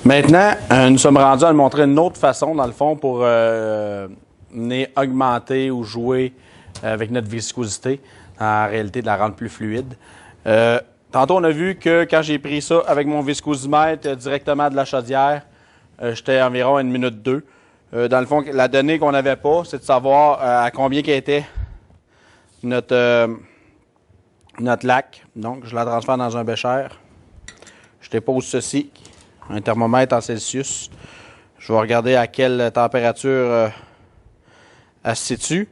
Maintenant, nous sommes rendus à le montrer une autre façon, dans le fond, pour venir augmenter ou jouer avec notre viscosité, en réalité de la rendre plus fluide. Tantôt, on a vu que quand j'ai pris ça avec mon viscosimètre directement de la chaudière, j'étais environ à 1 minute 2. Dans le fond, la donnée qu'on n'avait pas, c'est de savoir à combien qu'était notre lac. Donc, je la transfère dans un bécher. Je dépose ceci, un thermomètre en Celsius. Je vais regarder à quelle température elle se situe.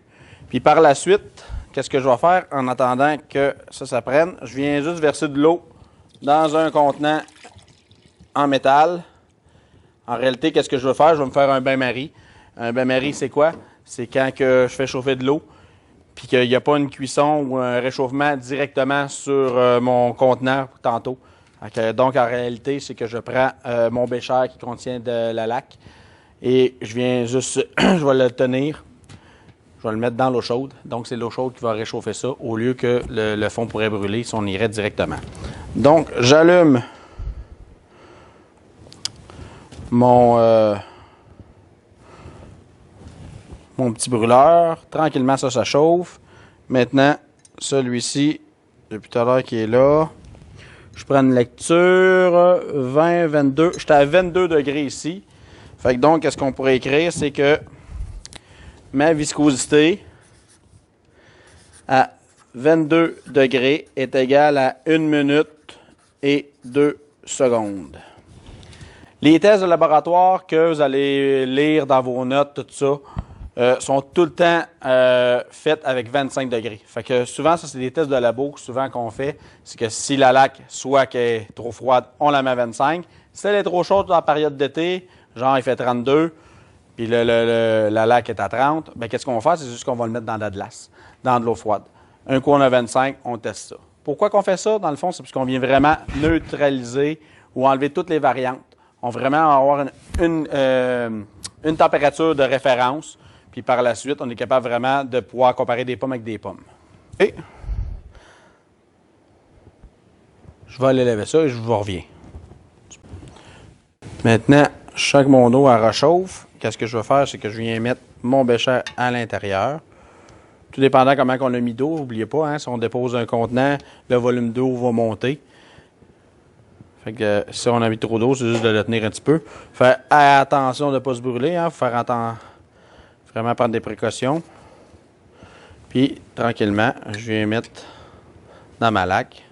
Puis par la suite, qu'est-ce que je vais faire en attendant que ça prenne? Je viens juste verser de l'eau dans un contenant en métal. En réalité, qu'est-ce que je vais faire? Je vais me faire un bain-marie. Un bain-marie, c'est quoi? C'est quand que je fais chauffer de l'eau, puis qu'il n'y a pas une cuisson ou un réchauffement directement sur mon contenant tantôt. Donc, en réalité, c'est que je prends mon bécher qui contient de la laque et je viens juste, je vais le tenir, je vais le mettre dans l'eau chaude. Donc, c'est l'eau chaude qui va réchauffer ça au lieu que le fond pourrait brûler si on irait directement. Donc, j'allume mon petit brûleur. Tranquillement, ça chauffe. Maintenant, celui-ci, depuis tout à l'heure qui est là, je prends une lecture 20, 22. J'étais à 22 degrés ici. Fait que donc, qu'est-ce qu'on pourrait écrire? C'est que ma viscosité à 22 degrés est égale à 1 minute et 2 secondes. Les tests de laboratoire que vous allez lire dans vos notes, tout ça, sont tout le temps faits avec 25 degrés. Fait que souvent, ça, c'est des tests de labo souvent qu'on fait. C'est que si la laque, soit qu'elle est trop froide, on la met à 25. Si elle est trop chaude dans la période d'été, genre il fait 32, puis la laque est à 30, bien qu'est-ce qu'on va faire? C'est juste qu'on va le mettre dans de la glace, dans de l'eau froide. Un coup, on a 25, on teste ça. Pourquoi qu'on fait ça? Dans le fond, c'est parce qu'on vient vraiment neutraliser ou enlever toutes les variantes. On va vraiment avoir une température de référence. Puis par la suite, on est capable vraiment de pouvoir comparer des pommes avec des pommes. Et je vais aller lever ça et je vous reviens. Maintenant, je sens que mon eau elle réchauffe. Qu'est-ce que je vais faire? C'est que je viens mettre mon bécher à l'intérieur. Tout dépendant comment on a mis d'eau, n'oubliez pas, hein, si on dépose un contenant, le volume d'eau va monter. Fait que si on a mis trop d'eau, c'est juste de le tenir un petit peu. Faire attention de ne pas se brûler, hein, faut faire vraiment prendre des précautions. Puis, tranquillement, je viens mettre dans ma laque.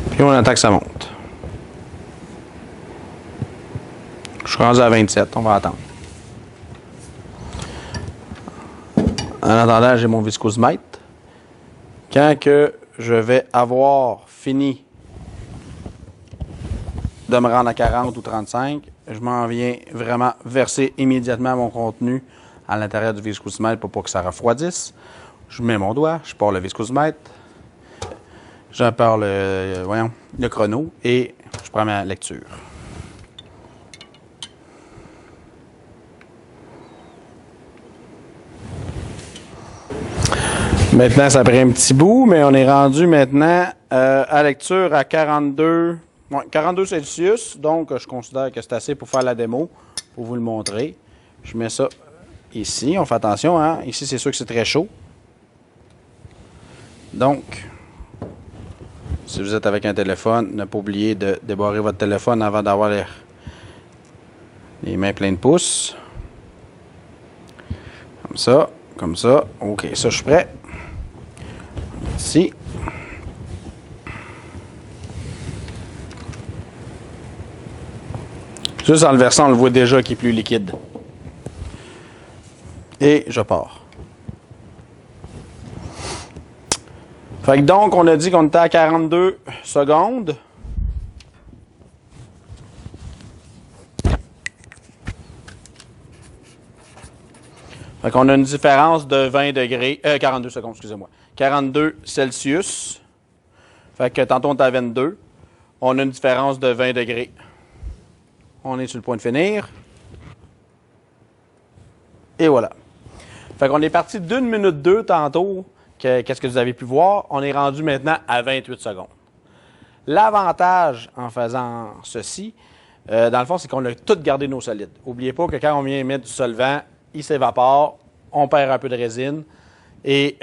Puis, on attend que ça monte. Je suis rendu à 27, on va attendre. En attendant, j'ai mon viscosimètre. Quand que je vais avoir fini de me rendre à 40 ou 35, je m'en viens vraiment verser immédiatement mon contenu à l'intérieur du viscosimètre pour pas que ça refroidisse. Je mets mon doigt, je pars le viscosimètre, je pars le chrono et je prends ma lecture. Maintenant, ça prend un petit bout, mais on est rendu maintenant à lecture à 42 Celsius. Donc, je considère que c'est assez pour faire la démo, pour vous le montrer. Je mets ça ici. On fait attention, hein? Ici, c'est sûr que c'est très chaud. Donc, si vous êtes avec un téléphone, ne pas oublier de débarrer votre téléphone avant d'avoir les mains pleines de pouces. Comme ça, comme ça. OK, ça, je suis prêt. Ici. Juste en le versant, on le voit déjà qui est plus liquide. Et je pars. Fait que donc, on a dit qu'on était à 42 secondes. Fait qu'on a une différence de 20 degrés, 42 secondes, excusez-moi. 42 Celsius. Fait que tantôt on est à 22. On a une différence de 20 degrés. On est sur le point de finir. Et voilà. Fait qu'on est parti d'1 minute 2 tantôt. Qu'est-ce que vous avez pu voir? On est rendu maintenant à 28 secondes. L'avantage en faisant ceci, dans le fond, c'est qu'on a tout gardé nos solides. N'oubliez pas que quand on vient mettre du solvant, il s'évapore, on perd un peu de résine. Et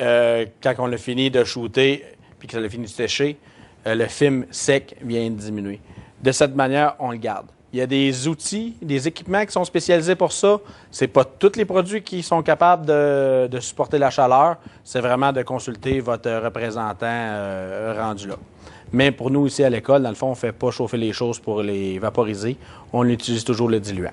quand on a fini de shooter, puis que ça a fini de sécher, le film sec vient de diminuer. De cette manière, on le garde. Il y a des outils, des équipements qui sont spécialisés pour ça. Ce n'est pas tous les produits qui sont capables de supporter la chaleur. C'est vraiment de consulter votre représentant rendu là. Mais pour nous, ici à l'école, dans le fond, on ne fait pas chauffer les choses pour les vaporiser. On utilise toujours le diluant.